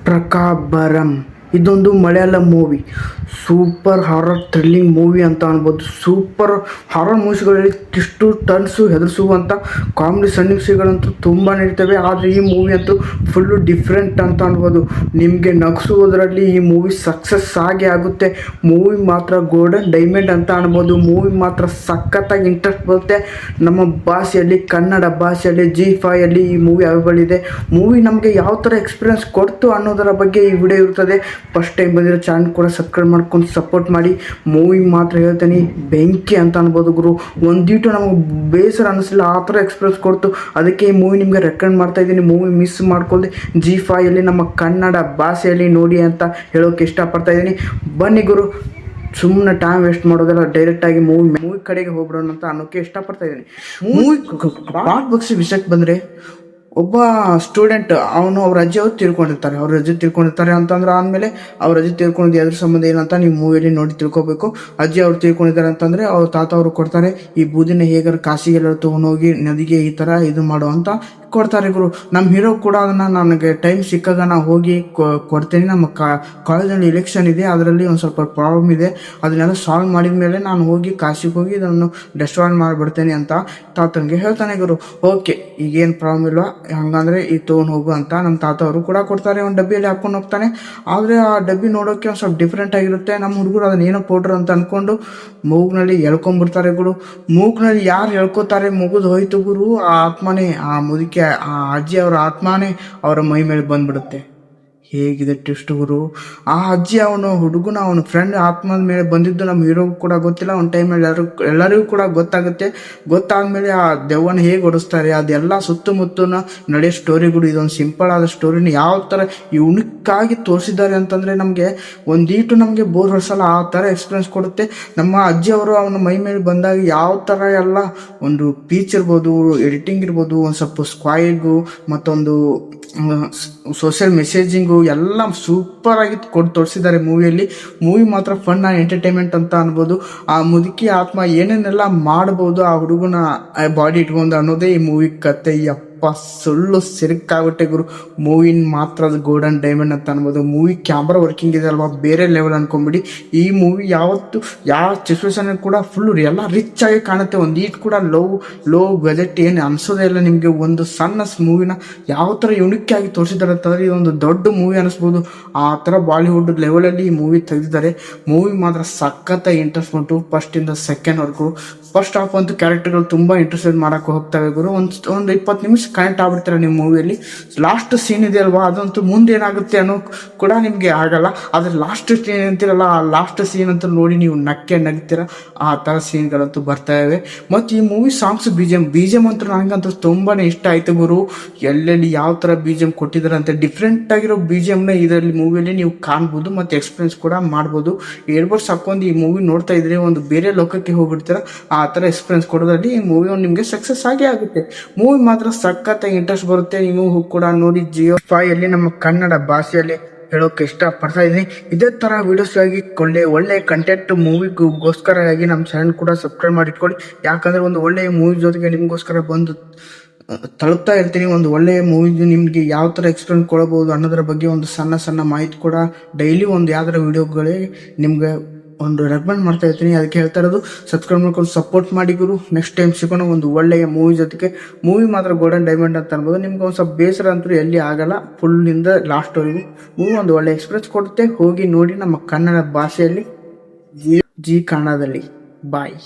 ಪ್ರಕಾಬರಂ ಇದೊಂದು Malayalam movie. Super horror thrilling movie ಅಂತ ಅನ್ಬೋದು. ಸೂಪರ್ ಹಾರರ್ ಮೂವೀಸ್ಗಳಲ್ಲಿ ಟ್ವಿಸ್ಟು ಟರ್ನ್ಸು ಹೆದರಿಸುವಂಥ ಕಾಮಿಡಿ ಸನ್ನಿವೇಶಗಳಂತೂ ತುಂಬ ನಡೀತವೆ. ಆದರೆ ಈ ಮೂವಿ ಅಂತೂ ಫುಲ್ಲು ಡಿಫ್ರೆಂಟ್ ಅಂತ ಅನ್ಬೋದು. ನಿಮಗೆ ನಗಿಸುವುದರಲ್ಲಿ ಈ ಮೂವಿ ಸಕ್ಸಸ್ ಆಗೇ ಆಗುತ್ತೆ. ಮೂವಿ ಮಾತ್ರ ಗೋಲ್ಡನ್ ಡೈಮಂಡ್ ಅಂತ ಅನ್ಬೋದು. ಮೂವಿ ಮಾತ್ರ ಸಖತ್ತಾಗಿ ಇಂಟ್ರೆಸ್ಟ್ ಬರುತ್ತೆ. ನಮ್ಮ ಭಾಷೆಯಲ್ಲಿ, ಕನ್ನಡ ಭಾಷೆಯಲ್ಲಿ Zee5ಯಲ್ಲಿ ಈ ಮೂವಿ ಅವೈಲೇಬಲ್ ಇದೆ. ಮೂವಿ ನಮಗೆ ಯಾವ ಥರ ಎಕ್ಸ್ಪೀರಿಯನ್ಸ್ ಕೊಡ್ತು ಅನ್ನೋದರ ಬಗ್ಗೆ ಈ ವಿಡಿಯೋ ಇರ್ತದೆ. ಫಸ್ಟ್ ಟೈಮ್ ಬಂದಿರೋ ಚಾನಲ್ ಕೂಡ ಸಬ್ಸ್ಕ್ರೈಬ್ ಮಾಡ್ಕೊಂಡು ಸಪೋರ್ಟ್ ಮಾಡಿ. ಮೂವಿ ಮಾತ್ರ ಹೇಳ್ತೀನಿ ಬೆಂಕಿ ಅಂತ ಅನ್ಬೋದು ಗುರು. ಒಂದೀಟು ನಮಗೆ ಬೇಸರ ಅನ್ನಿಸಲಿಲ್ಲ, ಆ ಥರ ಎಕ್ಸ್ಪೀರಿಯನ್ಸ್ ಕೊಡ್ತು. ಅದಕ್ಕೆ ಈ ಮೂವಿ ನಿಮಗೆ ರೆಕಮೆಂಡ್ ಮಾಡ್ತಾ ಇದ್ದೀನಿ. ಮೂವಿ ಮಿಸ್ ಮಾಡ್ಕೊಳ್ಳಿ. Zee5ಯಲ್ಲಿ ನಮ್ಮ ಕನ್ನಡ ಭಾಷೆಯಲ್ಲಿ ನೋಡಿ ಅಂತ ಹೇಳೋಕ್ಕೆ ಇಷ್ಟಪಡ್ತಾ ಇದ್ದೀನಿ. ಬನ್ನಿ ಗುರು, ಸುಮ್ಮನೆ ಟೈಮ್ ವೇಸ್ಟ್ ಮಾಡೋದೆಲ್ಲ ಡೈರೆಕ್ಟಾಗಿ ಮೂವಿ ಕಡೆಗೆ ಹೋಗ್ಬಿಡೋಣ ಅಂತ ಅನ್ನೋಕ್ಕೆ ಇಷ್ಟಪಡ್ತಾ ಇದ್ದೀನಿ. ಮೂವಿ ಪಾರ್ಟ್ ಬಗ್ಸಿ ವಿಷಯಕ್ಕೆ ಬಂದರೆ, ಒಬ್ಬ ಸ್ಟೂಡೆಂಟ್ ಅವ್ರ ಅಜ್ಜಿಯವರು ತೀರ್ಕೊಂಡಿರ್ತಾರೆ. ಅವ್ರ ಅಜ್ಜಿ ತೀರ್ಕೊಂಡಿರ್ತಾರೆ ಅಂತಂದ್ರೆ ಆದಮೇಲೆ ಅವ್ರ ಅಜ್ಜಿ ತೀರ್ಕೊಂಡಿದ್ದು ಅದ್ರ ಸಂಬಂಧ ಏನಂತ ನೀವು ಮೂವಿಯಲ್ಲಿ ನೋಡಿ ತಿಳ್ಕೊಬೇಕು. ಅಜ್ಜಿ ಅವ್ರು ತೀರ್ಕೊಂಡಿದ್ದಾರೆ ಅಂತಂದರೆ ಅವ್ರ ತಾತ ಅವರು ಕೊಡ್ತಾರೆ, ಈ ಬೂದಿನ ಹೇಗಾರು ಕಾಸಿಗೆಲ್ಲ ತೊಗೊಂಡೋಗಿ ನದಿಗೆ ಈ ಥರ ಇದು ಮಾಡೋ ಅಂತ ಕೊಡ್ತಾರೆ ಗುರು. ನಮ್ಮ ಹೀರೋ ಕೂಡ ಅದನ್ನು ನನಗೆ ಟೈಮ್ ಸಿಕ್ಕಾಗ ನಾನು ಹೋಗಿ ಕೊಡ್ತೇನೆ. ನಮ್ಮ ಕಾಲೇಜಲ್ಲಿ ಎಲೆಕ್ಷನ್ ಇದೆ, ಅದರಲ್ಲಿ ಒಂದು ಸ್ವಲ್ಪ ಪ್ರಾಬ್ಲಮ್ ಇದೆ, ಅದನ್ನೆಲ್ಲ ಸಾಲ್ವ್ ಮಾಡಿದ ಮೇಲೆ ನಾನು ಹೋಗಿ ಕಾಶಿಗೆ ಹೋಗಿ ಇದನ್ನು ಡೆಸ್ಟ್ರಾಯ್ ಮಾಡಿಬಿಡ್ತೇನೆ ಅಂತ ತಾತನಿಗೆ ಹೇಳ್ತಾನೆ ಗುರು. ಓಕೆ, ಈಗೇನು ಪ್ರಾಬ್ಲಮ್ ಇಲ್ಲ, ಹಂಗಂದರೆ ಈಗ ತೊಗೊಂಡು ಹೋಗು ಅಂತ ನಮ್ಮ ತಾತ ಅವರು ಕೂಡ ಕೊಡ್ತಾರೆ. ಒಂದು ಡಬ್ಬಿಯಲ್ಲಿ ಹಾಕ್ಕೊಂಡು ಹೋಗ್ತಾನೆ. ಆದರೆ ಆ ಡಬ್ಬಿ ನೋಡೋಕ್ಕೆ ಒಂದು ಸ್ವಲ್ಪ ಡಿಫ್ರೆಂಟ್ ಆಗಿರುತ್ತೆ. ನಮ್ಮ ಹುಡುಗರು ಅದನ್ನ ಏನೋ ಪೌಡ್ರ್ ಅಂತ ಅಂದ್ಕೊಂಡು ಮೂಗ್ನಲ್ಲಿ ಎಳ್ಕೊಂಬಿಡ್ತಾರೆ ಗುರು. ಮೂಗ್ನಲ್ಲಿ ಯಾರು ಎಳ್ಕೊತಾರೆ, ಮುಗಿದು ಹೋಯ್ತು ಗುರು. ಆ ಆತ್ಮನೇ, ಆ ಮುದುಕಿ, ಆ ಅಜ್ಜಿ ಅವರ ಆತ್ಮನೇ ಅವರ ಮೈ ಮೇಲೆ ಬಂದ್ಬಿಡುತ್ತೆ. ಹೇಗಿದೆ ಟ್ವಿಸ್ಟ್ ಗುರು. ಆ ಅಜ್ಜಿ ಅವನು ಹುಡುಗನ ಅವನ ಫ್ರೆಂಡ್ ಆತ್ಮದ ಮೇಲೆ ಬಂದಿದ್ದು ನಮ್ಮ ಹೀರೋಗೂ ಕೂಡ ಗೊತ್ತಿಲ್ಲ. ಒಂದು ಟೈಮಲ್ಲಿ ಎಲ್ಲರಿಗೂ ಕೂಡ ಗೊತ್ತಾಗುತ್ತೆ. ಗೊತ್ತಾದ್ಮೇಲೆ ಆ ದೆವ್ವನ ಹೇಗೆ ಓಡಿಸ್ತಾರೆ, ಅದೆಲ್ಲ ಸುತ್ತಮುತ್ತನ ನಡೆಯೋ ಸ್ಟೋರಿಗಳು. ಇದೊಂದು ಸಿಂಪಲ್ ಆದ ಸ್ಟೋರಿನ ಯಾವ ಥರ ಯುನಿಕ್ಕಾಗಿ ತೋರಿಸಿದ್ದಾರೆ ಅಂತಂದರೆ ನಮಗೆ ಒಂದೀಟು ನಮಗೆ ಬೋರ್ ಹೊಡ್ಸಲ್ಲ, ಆ ಥರ ಎಕ್ಸ್ಪೀರಿಯನ್ಸ್ ಕೊಡುತ್ತೆ. ನಮ್ಮ ಅಜ್ಜಿಯವರು ಅವನ ಮೈ ಮೇಲೆ ಬಂದಾಗ ಯಾವ ಥರ ಎಲ್ಲ ಒಂದು ಪೀಚ್ ಇರ್ಬೋದು, ಎಡಿಟಿಂಗ್ ಇರ್ಬೋದು, ಒಂದು ಸ್ವಲ್ಪ ಸ್ಕ್ವಾಯಿಗು ಮತ್ತೊಂದು ಸೋಷಿಯಲ್ ಮೆಸೇಜಿಂಗು ಎಲ್ಲ ಸೂಪರಾಗಿ ತೋರಿಸಿದ್ದಾರೆ ಮೂವಿಯಲ್ಲಿ. ಮೂವಿ ಮಾತ್ರ ಫನ್ ಆ್ಯಂಡ್ ಎಂಟರ್ಟೈನ್ಮೆಂಟ್ ಅಂತ ಅನ್ಬೋದು. ಆ ಮುದುಕಿ ಆತ್ಮ ಏನೇನೆಲ್ಲ ಮಾಡ್ಬೋದು ಆ ಹುಡುಗನ ಬಾಡಿ ಇಟ್ಕೊಂಡು ಅನ್ನೋದೇ ಈ ಮೂವಿ ಕತೆ. ಸುಳ್ಳು ಸಿರಕ್ಕಾಗುತ್ತೆ ಗುರು. ಮೂವಿನ ಮಾತ್ರ ಅದು ಗೋಲ್ಡನ್ ಡೈಮಂಡ್ ಅಂತ ಅನ್ಬೋದು. ಮೂವಿ ಕ್ಯಾಮ್ರಾ ವರ್ಕಿಂಗ್ ಇದೆ ಅಲ್ವಾ, ಬೇರೆ ಲೆವೆಲ್ ಅನ್ಕೊಂಬಿಡಿ. ಈ ಮೂವಿ ಯಾವತ್ತು ಯಾವ ಸಿಚುವೇಶನ್ ಕೂಡ ಫುಲ್ ಎಲ್ಲ ರಿಚ್ ಆಗಿ ಕಾಣುತ್ತೆ. ಒಂದು ಈಟ್ ಕೂಡ ಲೋ ಬಜೆಟ್ ಏನು ಅನ್ಸೋದೇ ಇಲ್ಲ ನಿಮಗೆ. ಒಂದು ಸಣ್ಣ ಮೂವಿನ ಯಾವ ಥರ ಯುನಿಕ್ ಆಗಿ ತೋರಿಸಿದ್ದಾರೆ ಅಂತಂದರೆ ಇದೊಂದು ದೊಡ್ಡ ಮೂವಿ ಅನಿಸ್ಬೋದು. ಆ ಥರ ಬಾಲಿವುಡ್ ಲೆವೆಲಲ್ಲಿ ಈ ಮೂವಿ ತೆಗೆದಿದ್ದಾರೆ. ಮೂವಿ ಮಾತ್ರ ಸಖತ್ತಾಗಿ ಇಂಟ್ರೆಸ್ಟ್ ಬಂತು ಫಸ್ಟಿಂದ ಸೆಕೆಂಡ್ವರೆಗೂ. ಫಸ್ಟ್ ಹಾಫ್ ಅಂತೂ ಕ್ಯಾರೆಕ್ಟರ್ಗಳು ತುಂಬ ಇಂಟ್ರೆಸ್ಟೆಡ್ ಮಾಡೋಕ್ಕೆ ಹೋಗ್ತವೆ ಗುರು. ಒಂದು 20 ನಿಮಿಷ ಕನೆಕ್ಟ್ ಆಗ್ಬಿಡ್ತಾರೆ ನಿಮ್ಮ ಮೂವಿಯಲ್ಲಿ. ಲಾಸ್ಟ್ ಸೀನ್ ಇದೆ ಅಲ್ವಾ, ಅದಂತೂ ಮುಂದೆ ಏನಾಗುತ್ತೆ ಅನ್ನೋ ಕೂಡ ನಿಮಗೆ ಆಗಲ್ಲ. ಆದರೆ ಲಾಸ್ಟ್ ಸೀನ್ ಅಂತೀರಲ್ಲ, ಆ ಲಾಸ್ಟ್ ಸೀನ್ ಅಂತೂ ನೋಡಿ ನೀವು ನಗ್ತೀರ. ಆ ಥರ ಸೀನ್ಗಳಂತೂ ಬರ್ತಾ ಇವೆ. ಮತ್ತು ಈ movie songs B G M ಅಂತೂ ನನಗಂತೂ ತುಂಬಾ ಇಷ್ಟ ಆಯಿತು ಗುರು. ಎಲ್ಲೆಲ್ಲಿ ಯಾವ ಥರ ಬಿ ಜಿ ಎಮ್ ಕೊಟ್ಟಿದ್ದಾರೆ ಅಂತ ಡಿಫ್ರೆಂಟ್ ಆಗಿರೋ ಬಿ ಜಿ ಎಮ್ನ ಇದರಲ್ಲಿ ಮೂವಿಯಲ್ಲಿ ನೀವು ಕಾಣ್ಬೋದು ಮತ್ತು ಎಕ್ಸ್ಪೀರಿಯನ್ಸ್ ಕೂಡ ಮಾಡ್ಬೋದು. ಇಯರ್ಬಡ್ಸ್ ಹಾಕೊಂಡು ಈ ಮೂವಿ ನೋಡ್ತಾ ಇದ್ರೆ ಒಂದು ಬೇರೆ ಲೋಕಕ್ಕೆ ಹೋಗ್ಬಿಡ್ತೀರ. ಆ ಥರ ಎಕ್ಸ್ಪೀರಿಯನ್ಸ್ ಕೊಡೋದ್ರಲ್ಲಿ ಈ ಮೂವಿ ಒಂದು ನಿಮಗೆ ಸಕ್ಸಸ್ ಆಗೇ ಆಗುತ್ತೆ. ಮೂವಿ ಮಾತ್ರ ಸಖತ್ತಾಗಿ ಇಂಟ್ರೆಸ್ಟ್ ಬರುತ್ತೆ. ನೀವು ಕೂಡ ನೋಡಿ Zee5ಯಲ್ಲಿ ನಮ್ಮ ಕನ್ನಡ ಭಾಷೆಯಲ್ಲಿ ಹೇಳೋಕ್ಕೆ ಇಷ್ಟಪಡ್ತಾ ಇದ್ದೀನಿ. ಇದೇ ಥರ ವೀಡಿಯೋಸ್ಗಾಗಿ ಒಳ್ಳೆ ಕಂಟೆಂಟ್ ಮೂವಿಗೋಸ್ಕರವಾಗಿ ನಮ್ಮ ಚಾನಲ್ ಕೂಡ ಸಬ್ಸ್ಕ್ರೈಬ್ ಮಾಡಿಟ್ಕೊಳ್ಳಿ. ಯಾಕಂದರೆ ಒಂದು ಒಳ್ಳೆಯ ಮೂವಿ ಜೊತೆಗೆ ನಿಮಗೋಸ್ಕರ ಬಂದು ತಲುಪ್ತಾ ಇರ್ತೀನಿ. ಒಂದು ಒಳ್ಳೆಯ ಮೂವಿ ನಿಮಗೆ ಯಾವ ಥರ ಎಕ್ಸ್ಪೀರಿಯನ್ಸ್ ಕೊಡಬಹುದು ಅನ್ನೋದ್ರ ಬಗ್ಗೆ ಒಂದು ಸಣ್ಣ ಮಾಹಿತಿ ಕೂಡ ಡೈಲಿ ಒಂದು ಯಾವ್ದಾರ ವೀಡಿಯೋಗಳೇ ನಿಮ್ಗೆ ಒಂದು ರೆಕಮೆಂಡ್ ಮಾಡ್ತಾ ಇರ್ತೀನಿ. ಅದಕ್ಕೆ ಹೇಳ್ತಾ ಇರೋದು ಸಬ್ಸ್ಕ್ರೈಬ್ ಮಾಡ್ಕೊಂಡು ಸಪೋರ್ಟ್ ಮಾಡಿ ಗುರು. ನೆಕ್ಸ್ಟ್ ಟೈಮ್ ಸಿಗೋಣ ಒಂದು ಒಳ್ಳೆಯ ಮೂವಿ ಜೊತೆಗೆ. ಮೂವಿ ಮಾತ್ರ ಗೋಲ್ಡನ್ ಡೈಮಂಡ್ ಅಂತ ಅನ್ಬೋದು. ನಿಮ್ಗೆ ಒಂದು ಸ್ವಲ್ಪ ಬೇಸರ ಅಂತೂ ಎಲ್ಲಿ ಆಗಲ್ಲ. ಫುಲ್ಲಿಂದ ಲಾಸ್ಟ್ವರೆಗೂ ಮೂವಿ ಒಂದು ಒಳ್ಳೆ ಎಕ್ಸ್ಪೀರಿಯನ್ಸ್ ಕೊಡುತ್ತೆ. ಹೋಗಿ ನೋಡಿ ನಮ್ಮ ಕನ್ನಡ ಭಾಷೆಯಲ್ಲಿ ಜಿ ಕನ್ನಡದಲ್ಲಿ. ಬಾಯ್.